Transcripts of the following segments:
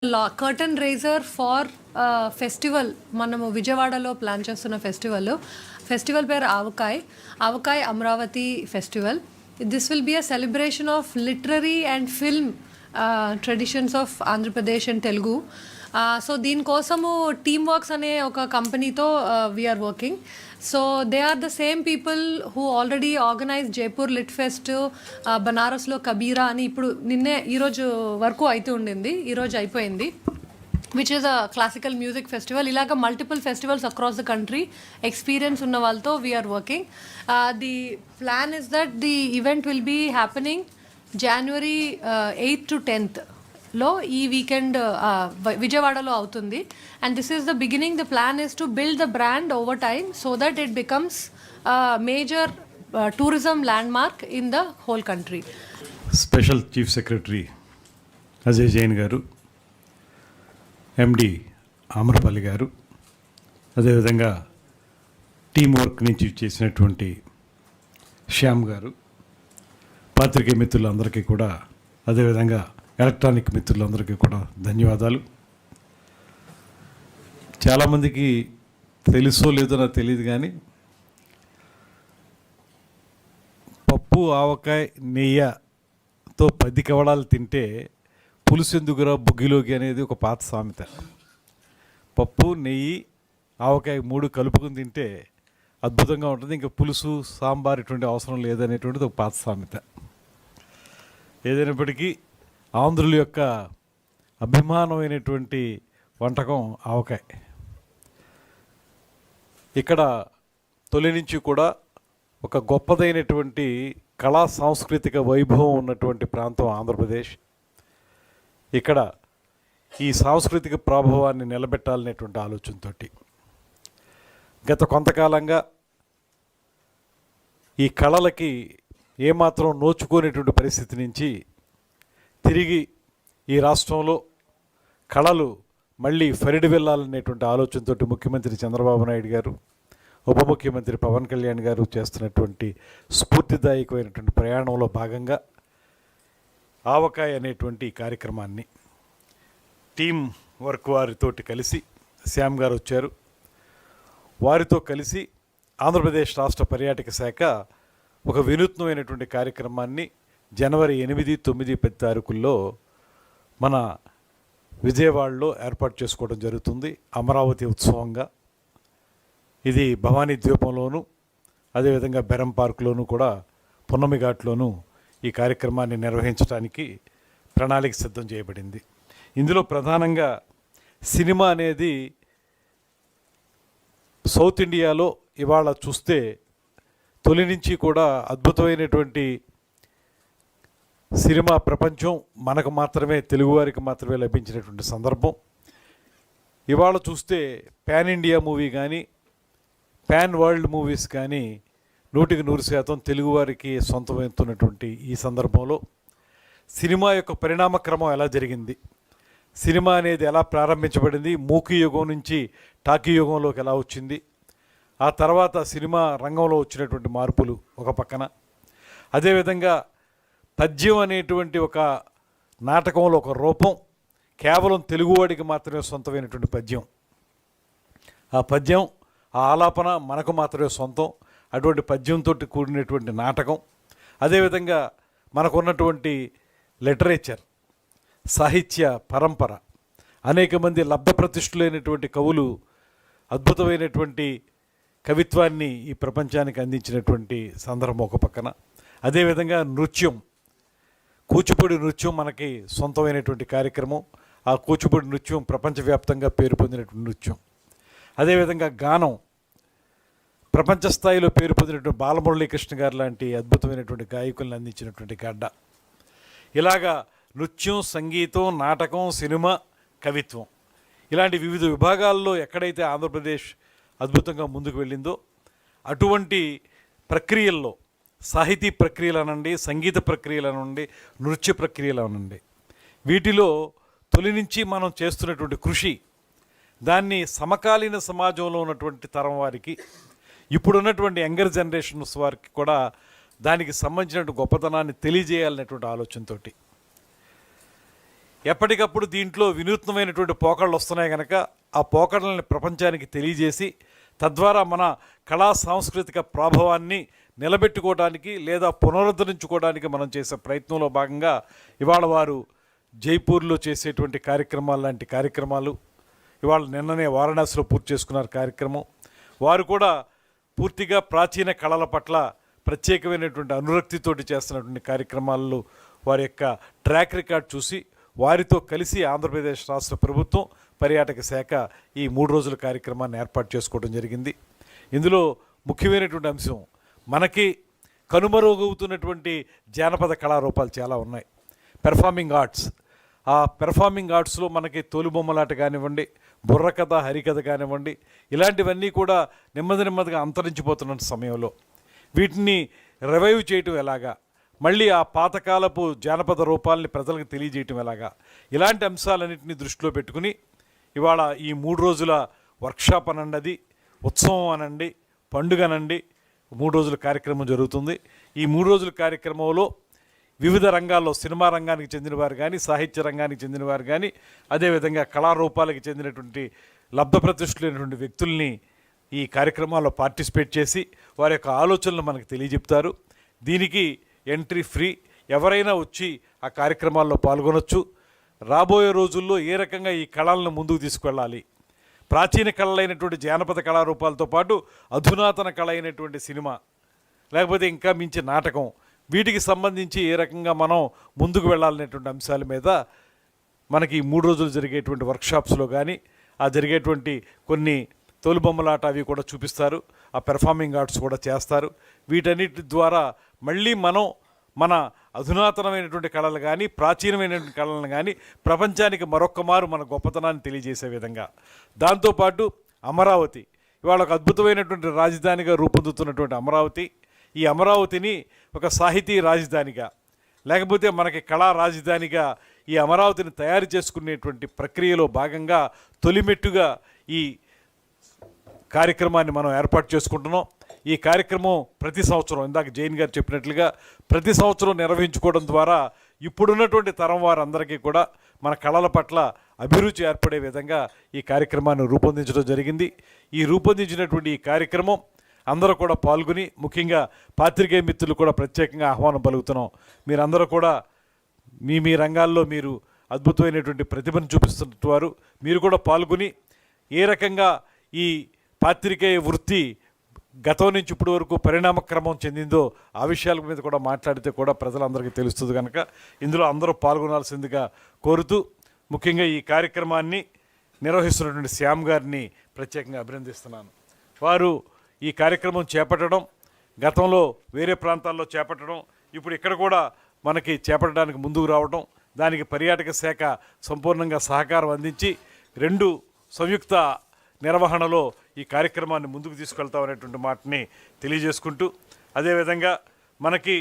Curtain razor far festival మనము విజయవాడలో plan చేస్తున్న ఫెస్టివల్ పేరు Avakai Amaravati festival. This will be a celebration of literary and film traditions of Andhra Pradesh and Telugu. So దీనికోసము team works అనే ఒక కంపెనీతో we are working. So they are the same people who already organize Jaipur lit fest, బనారస్లో కబీరా అని ఇప్పుడు ఈరోజు వరకు అయితే ఉండింది, ఈరోజు అయిపోయింది, which is a classical music festival. ఇలాగ multiple festivals across the country experience ఉన్న వాళ్ళతో we are working. The plan is that the event will be happening January 8th to 10th లో ఈ వీకెండ్ విజయవాడలో అవుతుంది. And this is the beginning. The plan is to build the brand over time so that it becomes major tourism landmark in the whole country. Special chief secretary Ajay Jain గారు, MD ఆమరపల్లి గారు, అదేవిధంగా team work నుంచి చేసినటువంటి శ్యామ్ గారు, పాత్రికేయ మిత్రులందరికీ కూడా, అదేవిధంగా ఎలక్ట్రానిక్ మిత్రులందరికీ కూడా ధన్యవాదాలు. చాలామందికి తెలుసో లేదో నాకు తెలియదు, కానీ పప్పు ఆవకాయ నెయ్యతో 10 కవడాలు తింటే పులుసెందుకురా బుగ్గిలోకి అనేది ఒక పాత సామెత. పప్పు నెయ్యి ఆవకాయ 3 కలుపుకుని తింటే అద్భుతంగా ఉంటుంది, ఇంకా పులుసు సాంబార్ ఇటువంటి అవసరం లేదనేటువంటిది ఒక పాత సామెత. ఏదైనప్పటికీ ఆంధ్రుల యొక్క అభిమానమైనటువంటి వంటకం ఆవకాయ. ఇక్కడ తొలి నుంచి కూడా ఒక గొప్పదైనటువంటి కళా సాంస్కృతిక వైభవం ఉన్నటువంటి ప్రాంతం ఆంధ్రప్రదేశ్. ఇక్కడ ఈ సాంస్కృతిక ప్రభావాన్ని నిలబెట్టాలనేటువంటి ఆలోచనతో గత కొంతకాలంగా ఈ కళలకి ఏమాత్రం నోచుకోనేటువంటి పరిస్థితి నుంచి తిరిగి ఈ రాష్ట్రంలో కళలు మళ్ళీ ఫరిడి వెళ్ళాలనేటువంటి ఆలోచనతో ముఖ్యమంత్రి చంద్రబాబు నాయుడు గారు, ఉప ముఖ్యమంత్రి పవన్ కళ్యాణ్ గారు చేస్తున్నటువంటి స్ఫూర్తిదాయకమైనటువంటి ప్రయాణంలో భాగంగా ఆవకాయ అనేటువంటి కార్యక్రమాన్ని టీం వర్క్ వారితోటి కలిసి శ్యామ్ గారు వచ్చారు. వారితో కలిసి ఆంధ్రప్రదేశ్ రాష్ట్ర పర్యాటక శాఖ ఒక వినూత్నమైనటువంటి కార్యక్రమాన్ని January 8, 9, 10 తారీఖుల్లో మన విజయవాడలో ఏర్పాటు చేసుకోవడం జరుగుతుంది. అమరావతి ఉత్సవంగా ఇది భవానీ ద్వీపంలోను, అదేవిధంగా బెరం పార్కులోను కూడా, పున్నమి ఘాట్లోనూ ఈ కార్యక్రమాన్ని నిర్వహించడానికి ప్రణాళిక సిద్ధం చేయబడింది. ఇందులో ప్రధానంగా సినిమా అనేది సౌత్ ఇండియాలో ఇవాళ చూస్తే తొలి నుంచి కూడా అద్భుతమైనటువంటి సినిమా ప్రపంచం మనకు మాత్రమే, తెలుగువారికి మాత్రమే లభించినటువంటి సందర్భం. ఇవాళ చూస్తే పాన్ ఇండియా మూవీ కానీ, పాన్ వరల్డ్ మూవీస్ కానీ 100% తెలుగువారికి సొంతమవుతున్నటువంటి ఈ సందర్భంలో సినిమా యొక్క పరిణామక్రమం ఎలా జరిగింది, సినిమా అనేది ఎలా ప్రారంభించబడింది, మూకీ యుగం నుంచి టాకీ యుగంలోకి ఎలా వచ్చింది, ఆ తర్వాత సినిమా రంగంలో వచ్చినటువంటి మార్పులు ఒక పక్కన, అదేవిధంగా పద్యం అనేటువంటి ఒక నాటకంలో ఒక రూపం కేవలం తెలుగువాడికి మాత్రమే సొంతమైనటువంటి పద్యం, ఆ పద్యం ఆ ఆలాపన మనకు మాత్రమే సొంతం, అటువంటి పద్యంతో కూడినటువంటి నాటకం, అదేవిధంగా మనకున్నటువంటి లిటరేచర్ సాహిత్య పరంపర, అనేక మంది లబ్ధప్రతిష్ఠులైనటువంటి కవులు అద్భుతమైనటువంటి కవిత్వాన్ని ఈ ప్రపంచానికి అందించినటువంటి సందర్భం ఒక పక్కన, అదేవిధంగా నృత్యం, కూచిపూడి నృత్యం మనకి సొంతమైనటువంటి కార్యక్రమం. ఆ కూచిపూడి నృత్యం ప్రపంచవ్యాప్తంగా పేరు పొందినటువంటి నృత్యం. అదేవిధంగా గానం, ప్రపంచ స్థాయిలో పేరు పొందినటువంటి బాలమురళీకృష్ణ గారు లాంటి అద్భుతమైనటువంటి గాయకులను అందించినటువంటి గడ్డ. ఇలాగా నృత్యం, సంగీతం, నాటకం, సినిమా, కవిత్వం ఇలాంటి వివిధ విభాగాల్లో ఎక్కడైతే ఆంధ్రప్రదేశ్ అద్భుతంగా ముందుకు వెళ్ళిందో అటువంటి ప్రక్రియల్లో సాహితీ ప్రక్రియలు అనండి, సంగీత ప్రక్రియలు అనండి, నృత్య ప్రక్రియలు అనండి, వీటిలో తొలి నుంచి మనం చేస్తున్నటువంటి కృషి దాన్ని సమకాలీన సమాజంలో ఉన్నటువంటి తరం వారికి, ఇప్పుడున్నటువంటి యంగర్ జనరేషన్స్ వారికి కూడా దానికి సంబంధించినటువంటి గొప్పతనాన్ని తెలియజేయాలనేటువంటి ఆలోచనతోటి ఎప్పటికప్పుడు దీంట్లో వినూత్నమైనటువంటి పోకడలు వస్తున్నాయి కనుక ఆ పోకడలని ప్రపంచానికి తెలియజేసి తద్వారా మన కళా సాంస్కృతిక ప్రభావాన్ని నిలబెట్టుకోవడానికి లేదా పునరుద్ధరించుకోవడానికి మనం చేసే ప్రయత్నంలో భాగంగా ఇవాళ వారు జైపూర్లో చేసేటువంటి కార్యక్రమాలు లాంటి కార్యక్రమాలు, ఇవాళ నిన్ననే వారణాసిలో పూర్తి చేసుకున్నారు కార్యక్రమం. వారు కూడా పూర్తిగా ప్రాచీన కళల పట్ల ప్రత్యేకమైనటువంటి అనురక్తితోటి చేస్తున్నటువంటి కార్యక్రమాల్లో వారి యొక్క ట్రాక్ రికార్డ్ చూసి వారితో కలిసి ఆంధ్రప్రదేశ్ రాష్ట్ర ప్రభుత్వం పర్యాటక శాఖ ఈ 3 రోజుల కార్యక్రమాన్ని ఏర్పాటు చేసుకోవడం జరిగింది. ఇందులో ముఖ్యమైనటువంటి అంశం, మనకి కనుమరుగవుతున్నటువంటి జానపద కళారూపాలు చాలా ఉన్నాయి. పెర్ఫార్మింగ్ ఆర్ట్స్, ఆ పెర్ఫార్మింగ్ ఆర్ట్స్లో మనకి తోలుబొమ్మలాట కానివ్వండి, బుర్రకథ, హరికథ కానివ్వండి, ఇలాంటివన్నీ కూడా నెమ్మదిగా అంతరించిపోతున్న సమయంలో వీటిని రివైవ్ చేయటం ఎలాగా, మళ్ళీ ఆ పాతకాలపు జానపద రూపాలని ప్రజలకు తెలియజేయటం ఎలాగా, ఇలాంటి అంశాలన్నింటినీ దృష్టిలో పెట్టుకుని ఇవాళ ఈ 3 రోజుల వర్క్షాప్ అనండి, ఉత్సవం అనండి, పండుగ అనండి, 3 రోజుల కార్యక్రమం జరుగుతుంది. ఈ 3 రోజుల కార్యక్రమంలో వివిధ రంగాల్లో సినిమా రంగానికి చెందినవారు కానీ, సాహిత్య రంగానికి చెందినవారు కానీ, అదేవిధంగా కళారూపాలకు చెందినటువంటి లబ్ధప్రతిష్ఠులైనటువంటి వ్యక్తుల్ని ఈ కార్యక్రమాల్లో పార్టిసిపేట్ చేసి వారి యొక్క ఆలోచనలు మనకు తెలియజెప్తారు. దీనికి ఎంట్రీ ఫ్రీ, ఎవరైనా వచ్చి ఆ కార్యక్రమాల్లో పాల్గొనొచ్చు. రాబోయే రోజుల్లో ఏ రకంగా ఈ కళలను ముందుకు తీసుకెళ్ళాలి, ప్రాచీన కళలైనటువంటి జానపద కళారూపాలతో పాటు అధునాతన కళ అయినటువంటి సినిమా, లేకపోతే ఇంకా మించి నాటకం, వీటికి సంబంధించి ఏ రకంగా మనం ముందుకు వెళ్ళాలనేటువంటి అంశాల మీద మనకి ఈ 3 రోజులు జరిగేటువంటి వర్క్షాప్స్లో కానీ, ఆ జరిగేటువంటి కొన్ని తోలుబొమ్మలాట అవి కూడా చూపిస్తారు. ఆ పెర్ఫార్మింగ్ ఆర్ట్స్ కూడా చేస్తారు. వీటన్నిటి ద్వారా మళ్ళీ మనం మన అధునాతనమైనటువంటి కళలు కానీ, ప్రాచీనమైనటువంటి కళలను కానీ ప్రపంచానికి మరొక్క మారు మన గొప్పతనాన్ని తెలియజేసే విధంగా, దాంతోపాటు అమరావతి ఇవాళ ఒక అద్భుతమైనటువంటి రాజధానిగా రూపొందుతున్నటువంటి అమరావతి, ఈ అమరావతిని ఒక సాహితీ రాజధానిగా, లేకపోతే మనకి కళా రాజధానిగా ఈ అమరావతిని తయారు చేసుకునేటువంటి ప్రక్రియలో భాగంగా తొలిమెట్టుగా ఈ కార్యక్రమాన్ని మనం ఏర్పాటు చేసుకుంటున్నాం. ఈ కార్యక్రమం ప్రతి సంవత్సరం, ఇందాక జైన్ గారు చెప్పినట్లుగా ప్రతి సంవత్సరం నిర్వహించుకోవడం ద్వారా ఇప్పుడున్నటువంటి తరం వారందరికీ కూడా మన కళల పట్ల అభిరుచి ఏర్పడే విధంగా ఈ కార్యక్రమాన్ని రూపొందించడం జరిగింది. ఈ రూపొందించినటువంటి ఈ కార్యక్రమం అందరూ కూడా పాల్గొని, ముఖ్యంగా పాత్రికేయ మిత్రులు కూడా ప్రత్యేకంగా ఆహ్వానం పలుకుతున్నాం. మీరందరూ కూడా మీ రంగాల్లో మీరు అద్భుతమైనటువంటి ప్రతిభను చూపిస్తున్నవారు, మీరు కూడా పాల్గొని ఏ రకంగా ఈ పాత్రికేయ వృత్తి గతం నుంచి ఇప్పటి వరకు పరిణామక్రమం చెందిందో ఆ విషయాల మీద కూడా మాట్లాడితే కూడా ప్రజలందరికీ తెలుస్తుంది కనుక ఇందులో అందరూ పాల్గొనాల్సిందిగా కోరుతూ, ముఖ్యంగా ఈ కార్యక్రమాన్ని నిర్వహిస్తున్నటువంటి శ్యామ్ గారిని ప్రత్యేకంగా అభినందిస్తున్నాను. వారు ఈ కార్యక్రమం చేపట్టడం, గతంలో వేరే ప్రాంతాల్లో చేపట్టడం, ఇప్పుడు ఇక్కడ కూడా మనకి చేపట్టడానికి ముందుకు రావడం, దానికి పర్యాటక శాఖ సంపూర్ణంగా సహకారం అందించి 2 సంయుక్త నిర్వహణలో ఈ కార్యక్రమాన్ని ముందుకు తీసుకెళ్తామనేటువంటి మాటని తెలియజేసుకుంటూ, అదేవిధంగా మనకి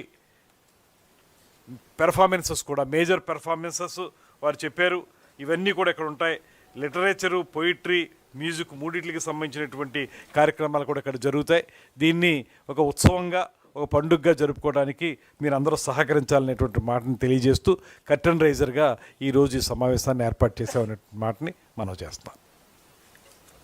పెర్ఫార్మెన్సెస్ కూడా, మేజర్ పెర్ఫార్మెన్సెస్ వారు చెప్పారు, ఇవన్నీ కూడా ఇక్కడ ఉంటాయి. లిటరేచరు, పొయిట్రీ, మ్యూజిక్ మూడింటికి సంబంధించినటువంటి కార్యక్రమాలు కూడా ఇక్కడ జరుగుతాయి. దీన్ని ఒక ఉత్సవంగా, ఒక పండుగగా జరుపుకోవడానికి మీరందరూ సహకరించాలనేటువంటి మాటని తెలియజేస్తూ కర్టన్ రైజర్గా ఈరోజు ఈ సమావేశాన్ని ఏర్పాటు చేసామనే మాటని మనం చేస్తాం.